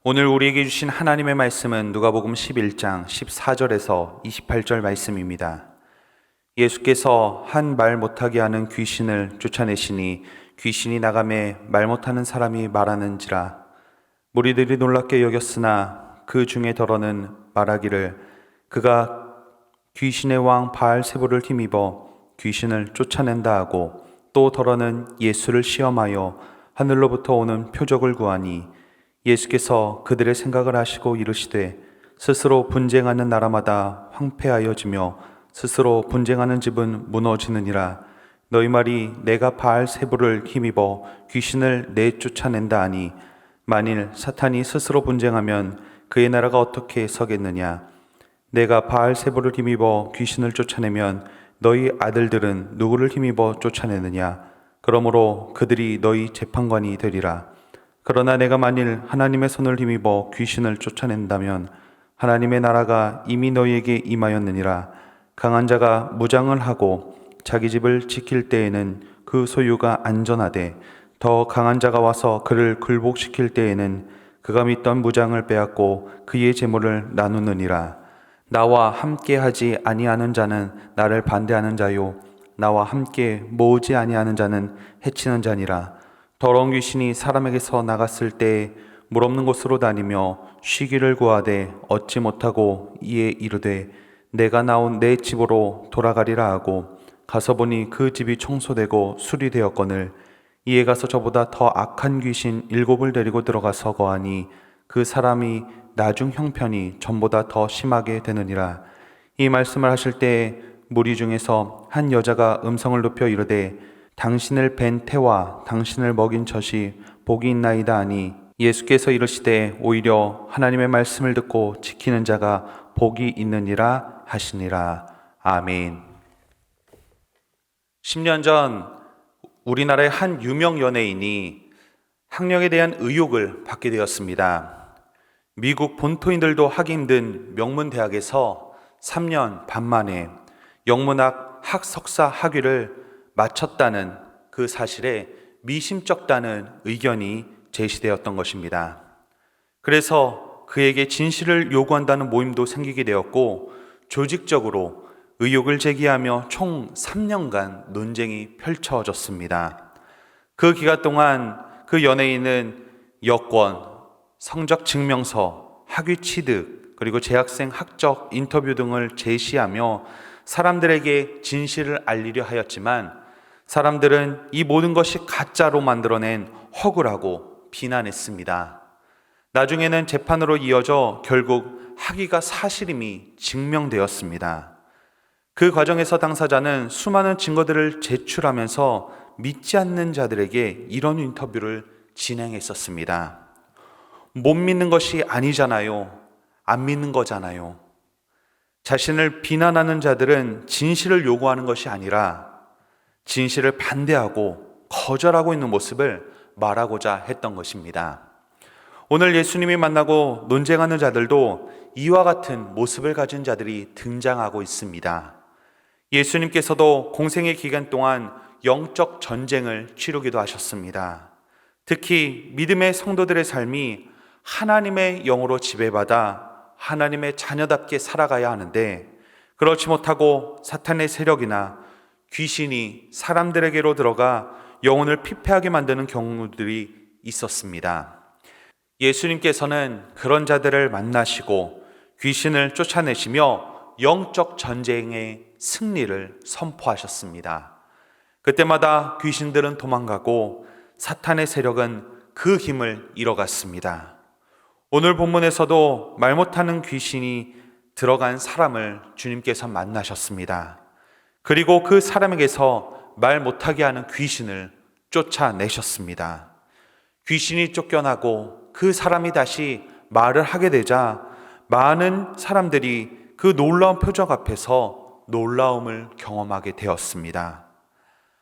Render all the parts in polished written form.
오늘 우리에게 주신 하나님의 말씀은 누가복음 11장 14절에서 28절 말씀입니다. 예수께서 한 말 못하게 하는 귀신을 쫓아내시니 귀신이 나가매 말 못하는 사람이 말하는지라. 무리들이 놀랍게 여겼으나 그 중에 더러는 말하기를 그가 귀신의 왕 바알세불을 힘입어 귀신을 쫓아낸다 하고, 또 더러는 예수를 시험하여 하늘로부터 오는 표적을 구하니 예수께서 그들의 생각을 아시고 이르시되 스스로 분쟁하는 나라마다 황폐하여지며 스스로 분쟁하는 집은 무너지느니라. 너희 말이 내가 바알세불을 힘입어 귀신을 내쫓아낸다 하니, 만일 사탄이 스스로 분쟁하면 그의 나라가 어떻게 서겠느냐. 내가 바알세불을 힘입어 귀신을 쫓아내면 너희 아들들은 누구를 힘입어 쫓아내느냐. 그러므로 그들이 너희 재판관이 되리라. 그러나 내가 만일 하나님의 손을 힘입어 귀신을 쫓아낸다면 하나님의 나라가 이미 너희에게 임하였느니라. 강한 자가 무장을 하고 자기 집을 지킬 때에는 그 소유가 안전하되, 더 강한 자가 와서 그를 굴복시킬 때에는 그가 믿던 무장을 빼앗고 그의 재물을 나누느니라. 나와 함께 하지 아니하는 자는 나를 반대하는 자요, 나와 함께 모으지 아니하는 자는 해치는 자니라. 더러운 귀신이 사람에게서 나갔을 때에 물 없는 곳으로 다니며 쉬기를 구하되 얻지 못하고 이에 이르되 내가 나온 내 집으로 돌아가리라 하고, 가서 보니 그 집이 청소되고 수리되었거늘 이에 가서 저보다 더 악한 귀신 7을 데리고 들어가서 거하니 그 사람이 나중 형편이 전보다 더 심하게 되느니라. 이 말씀을 하실 때에 무리 중에서 한 여자가 음성을 높여 이르되 당신을 뵌 태와 당신을 먹인 젖이 복이 있나이다 하니, 예수께서 이르시되 오히려 하나님의 말씀을 듣고 지키는 자가 복이 있느니라 하시니라. 아멘. 10년 전 우리나라의 한 유명 연예인이 학력에 대한 의혹을 받게 되었습니다. 미국 본토인들도 하기 힘든 명문 대학에서 3년 반 만에 영문학 학석사 학위를 마쳤다는 그 사실에 미심쩍다는 의견이 제시되었던 것입니다. 그래서 그에게 진실을 요구한다는 모임도 생기게 되었고, 조직적으로 의혹을 제기하며 총 3년간 논쟁이 펼쳐졌습니다. 그 기간 동안 그 연예인은 여권, 성적 증명서, 학위 취득, 그리고 재학생 학적 인터뷰 등을 제시하며 사람들에게 진실을 알리려 하였지만, 사람들은 이 모든 것이 가짜로 만들어낸 허구라고 비난했습니다. 나중에는 재판으로 이어져 결국 학위가 사실임이 증명되었습니다. 그 과정에서 당사자는 수많은 증거들을 제출하면서 믿지 않는 자들에게 이런 인터뷰를 진행했었습니다. 못 믿는 것이 아니잖아요. 안 믿는 거잖아요. 자신을 비난하는 자들은 진실을 요구하는 것이 아니라 진실을 반대하고 거절하고 있는 모습을 말하고자 했던 것입니다. 오늘 예수님이 만나고 논쟁하는 자들도 이와 같은 모습을 가진 자들이 등장하고 있습니다. 예수님께서도 공생의 기간 동안 영적 전쟁을 치르기도 하셨습니다. 특히 믿음의 성도들의 삶이 하나님의 영으로 지배받아 하나님의 자녀답게 살아가야 하는데, 그렇지 못하고 사탄의 세력이나 귀신이 사람들에게로 들어가 영혼을 피폐하게 만드는 경우들이 있었습니다. 예수님께서는 그런 자들을 만나시고 귀신을 쫓아내시며 영적 전쟁의 승리를 선포하셨습니다. 그때마다 귀신들은 도망가고 사탄의 세력은 그 힘을 잃어갔습니다. 오늘 본문에서도 말 못하는 귀신이 들어간 사람을 주님께서 만나셨습니다. 그리고 그 사람에게서 말 못하게 하는 귀신을 쫓아내셨습니다. 귀신이 쫓겨나고 그 사람이 다시 말을 하게 되자 많은 사람들이 그 놀라운 표적 앞에서 놀라움을 경험하게 되었습니다.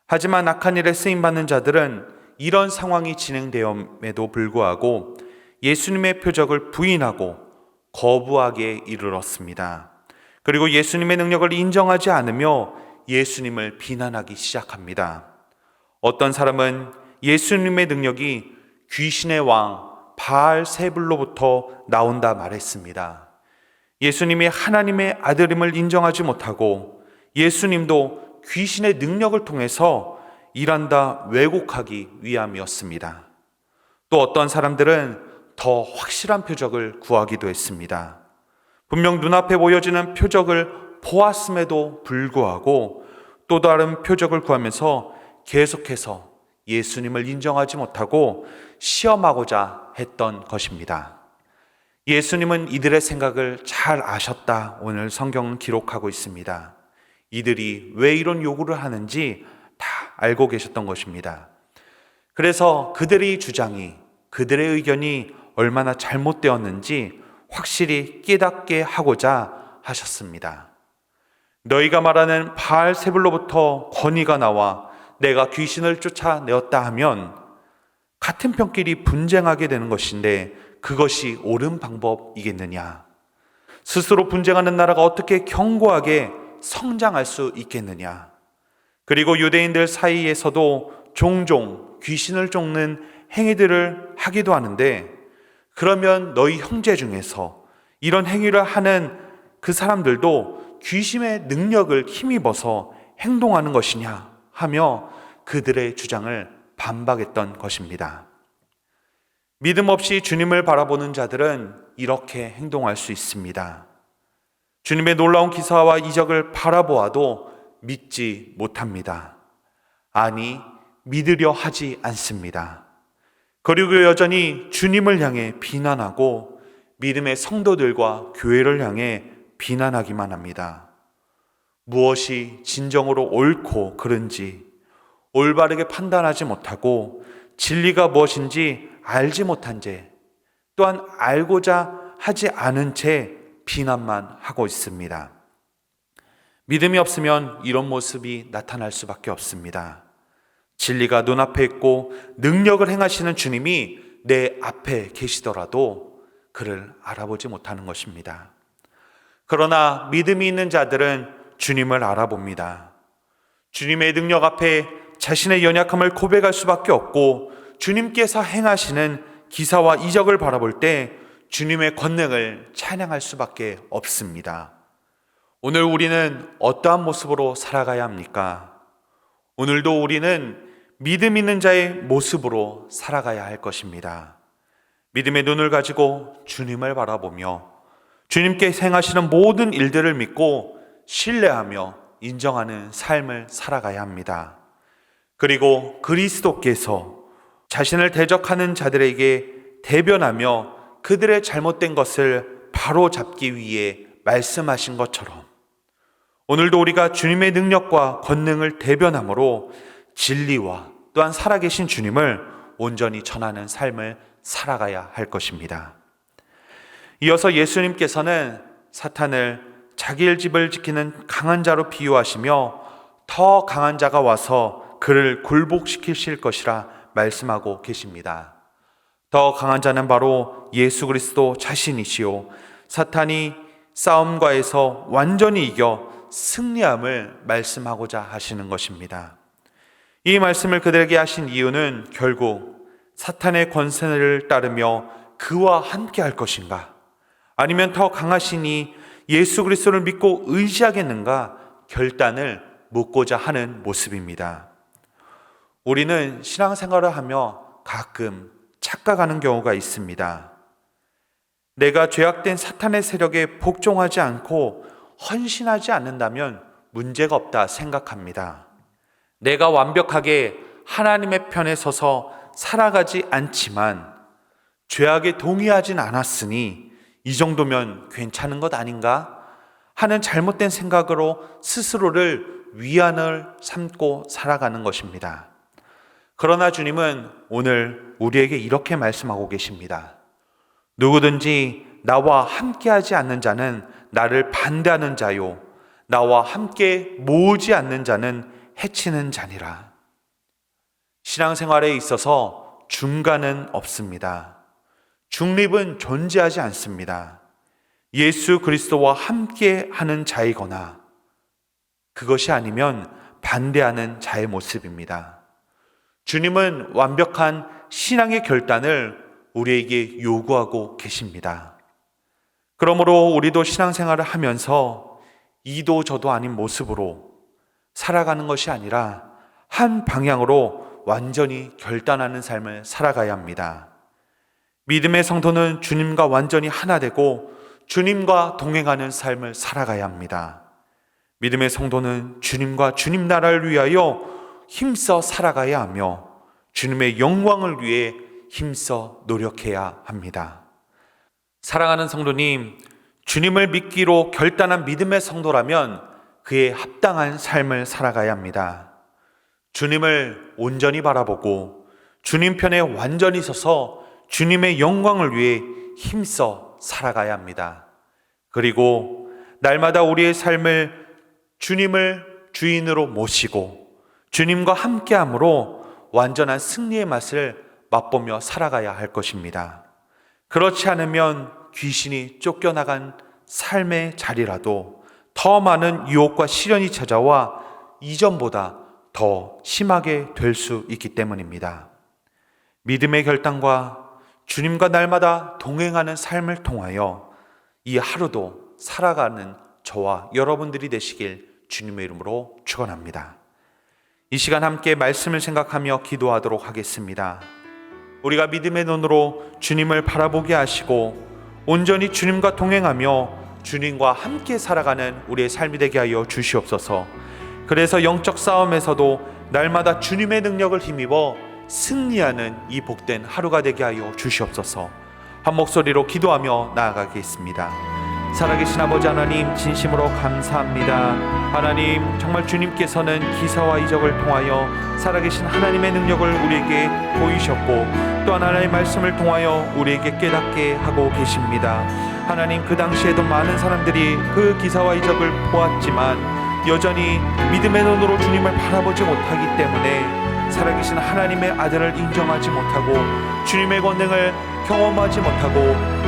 하지만 악한 일에 쓰임받는 자들은 이런 상황이 진행되었음에도 불구하고 예수님의 표적을 부인하고 거부하게 이르렀습니다. 그리고 예수님의 능력을 인정하지 않으며 예수님을 비난하기 시작합니다. 어떤 사람은 예수님의 능력이 귀신의 왕 바알세불로부터 나온다 말했습니다. 예수님이 하나님의 아들임을 인정하지 못하고 예수님도 귀신의 능력을 통해서 일한다 왜곡하기 위함이었습니다. 또 어떤 사람들은 더 확실한 표적을 구하기도 했습니다. 분명 눈앞에 보여지는 표적을 보았음에도 불구하고 또 다른 표적을 구하면서 계속해서 예수님을 인정하지 못하고 시험하고자 했던 것입니다. 예수님은 이들의 생각을 잘 아셨다 오늘 성경은 기록하고 있습니다. 이들이 왜 이런 요구를 하는지 다 알고 계셨던 것입니다. 그래서 그들의 주장이, 그들의 의견이 얼마나 잘못되었는지 확실히 깨닫게 하고자 하셨습니다. 너희가 말하는 바알세불로부터 권위가 나와 내가 귀신을 쫓아내었다 하면 같은 편끼리 분쟁하게 되는 것인데 그것이 옳은 방법이겠느냐? 스스로 분쟁하는 나라가 어떻게 견고하게 성장할 수 있겠느냐? 그리고 유대인들 사이에서도 종종 귀신을 쫓는 행위들을 하기도 하는데 그러면 너희 형제 중에서 이런 행위를 하는 그 사람들도 귀신의 능력을 힘입어서 행동하는 것이냐 하며 그들의 주장을 반박했던 것입니다. 믿음 없이 주님을 바라보는 자들은 이렇게 행동할 수 있습니다. 주님의 놀라운 기사와 이적을 바라보아도 믿지 못합니다. 아니, 믿으려 하지 않습니다. 그리고 여전히 주님을 향해 비난하고 믿음의 성도들과 교회를 향해 비난하기만 합니다. 무엇이 진정으로 옳고 그른지 올바르게 판단하지 못하고 진리가 무엇인지 알지 못한 채 또한 알고자 하지 않은 채 비난만 하고 있습니다. 믿음이 없으면 이런 모습이 나타날 수밖에 없습니다. 진리가 눈앞에 있고 능력을 행하시는 주님이 내 앞에 계시더라도 그를 알아보지 못하는 것입니다. 그러나 믿음이 있는 자들은 주님을 알아봅니다. 주님의 능력 앞에 자신의 연약함을 고백할 수밖에 없고 주님께서 행하시는 기사와 이적을 바라볼 때 주님의 권능을 찬양할 수밖에 없습니다. 오늘 우리는 어떠한 모습으로 살아가야 합니까? 오늘도 우리는 믿음 있는 자의 모습으로 살아가야 할 것입니다. 믿음의 눈을 가지고 주님을 바라보며 주님께 행하시는 모든 일들을 믿고 신뢰하며 인정하는 삶을 살아가야 합니다. 그리고 그리스도께서 자신을 대적하는 자들에게 대변하며 그들의 잘못된 것을 바로잡기 위해 말씀하신 것처럼 오늘도 우리가 주님의 능력과 권능을 대변함으로 진리와 또한 살아계신 주님을 온전히 전하는 삶을 살아가야 할 것입니다. 이어서 예수님께서는 사탄을 자기의 집을 지키는 강한 자로 비유하시며 더 강한 자가 와서 그를 굴복시키실 것이라 말씀하고 계십니다. 더 강한 자는 바로 예수 그리스도 자신이시요 사탄이 싸움과에서 완전히 이겨 승리함을 말씀하고자 하시는 것입니다. 이 말씀을 그들에게 하신 이유는 결국 사탄의 권세를 따르며 그와 함께 할 것인가 아니면 더 강하시니 예수 그리스도를 믿고 의지하겠는가 결단을 묻고자 하는 모습입니다. 우리는 신앙생활을 하며 가끔 착각하는 경우가 있습니다. 내가 죄악된 사탄의 세력에 복종하지 않고 헌신하지 않는다면 문제가 없다 생각합니다. 내가 완벽하게 하나님의 편에 서서 살아가지 않지만 죄악에 동의하진 않았으니 이 정도면 괜찮은 것 아닌가 하는 잘못된 생각으로 스스로를 위안을 삼고 살아가는 것입니다. 그러나 주님은 오늘 우리에게 이렇게 말씀하고 계십니다. 누구든지 나와 함께하지 않는 자는 나를 반대하는 자요 나와 함께 모으지 않는 자는 해치는 자니라. 신앙생활에 있어서 중간은 없습니다. 중립은 존재하지 않습니다. 예수 그리스도와 함께하는 자이거나 그것이 아니면 반대하는 자의 모습입니다. 주님은 완벽한 신앙의 결단을 우리에게 요구하고 계십니다. 그러므로 우리도 신앙생활을 하면서 이도 저도 아닌 모습으로 살아가는 것이 아니라 한 방향으로 완전히 결단하는 삶을 살아가야 합니다. 믿음의 성도는 주님과 완전히 하나 되고 주님과 동행하는 삶을 살아가야 합니다. 믿음의 성도는 주님과 주님 나라를 위하여 힘써 살아가야 하며 주님의 영광을 위해 힘써 노력해야 합니다. 사랑하는 성도님, 주님을 믿기로 결단한 믿음의 성도라면 그에 합당한 삶을 살아가야 합니다. 주님을 온전히 바라보고 주님 편에 완전히 서서 주님의 영광을 위해 힘써 살아가야 합니다. 그리고 날마다 우리의 삶을 주님을 주인으로 모시고 주님과 함께함으로 완전한 승리의 맛을 맛보며 살아가야 할 것입니다. 그렇지 않으면 귀신이 쫓겨나간 삶의 자리라도 더 많은 유혹과 시련이 찾아와 이전보다 더 심하게 될 수 있기 때문입니다. 믿음의 결단과 주님과 날마다 동행하는 삶을 통하여 이 하루도 살아가는 저와 여러분들이 되시길 주님의 이름으로 축원합니다. 이 시간 함께 말씀을 생각하며 기도하도록 하겠습니다. 우리가 믿음의 눈으로 주님을 바라보게 하시고 온전히 주님과 동행하며 주님과 함께 살아가는 우리의 삶이 되게 하여 주시옵소서. 그래서 영적 싸움에서도 날마다 주님의 능력을 힘입어 승리하는 이 복된 하루가 되게 하여 주시옵소서. 한 목소리로 기도하며 나아가겠습니다. 살아계신 아버지 하나님, 진심으로 감사합니다. 하나님, 정말 주님께서는 기사와 이적을 통하여 살아계신 하나님의 능력을 우리에게 보이셨고 또한 하나님의 말씀을 통하여 우리에게 깨닫게 하고 계십니다. 하나님, 그 당시에도 많은 사람들이 그 기사와 이적을 보았지만 여전히 믿음의 눈으로 주님을 바라보지 못하기 때문에 살아계신 하나님의 아들을 인정하지 못하고 주님의 권능을 경험하지 못하고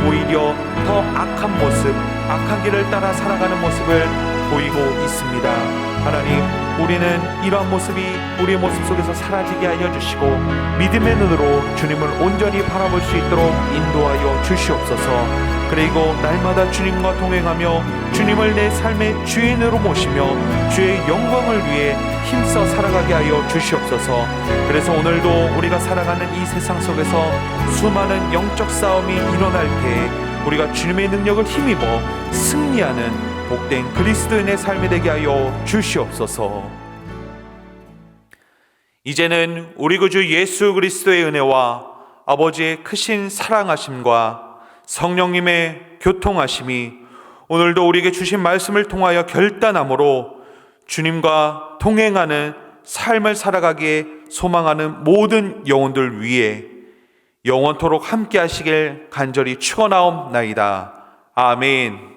오히려 더 악한 모습, 악한 길을 따라 살아가는 모습을 보이고 있습니다. 하나님, 우리는 이러한 모습이 우리의 모습 속에서 사라지게 하여 주시고 믿음의 눈으로 주님을 온전히 바라볼 수 있도록 인도하여 주시옵소서. 그리고 날마다 주님과 동행하며 주님을 내 삶의 주인으로 모시며 주의 영광을 위해 힘써 살아가게 하여 주시옵소서. 그래서 오늘도 우리가 살아가는 이 세상 속에서 수많은 영적 싸움이 일어날 때 우리가 주님의 능력을 힘입어 승리하는 복된 그리스도인의 삶이 되게 하여 주시옵소서. 이제는 우리 구주 예수 그리스도의 은혜와 아버지의 크신 사랑하심과 성령님의 교통하심이 오늘도 우리에게 주신 말씀을 통하여 결단함으로 주님과 동행하는 삶을 살아가기에 소망하는 모든 영혼들 위해 영원토록 함께 하시길 간절히 축원하옵나이다. 아멘.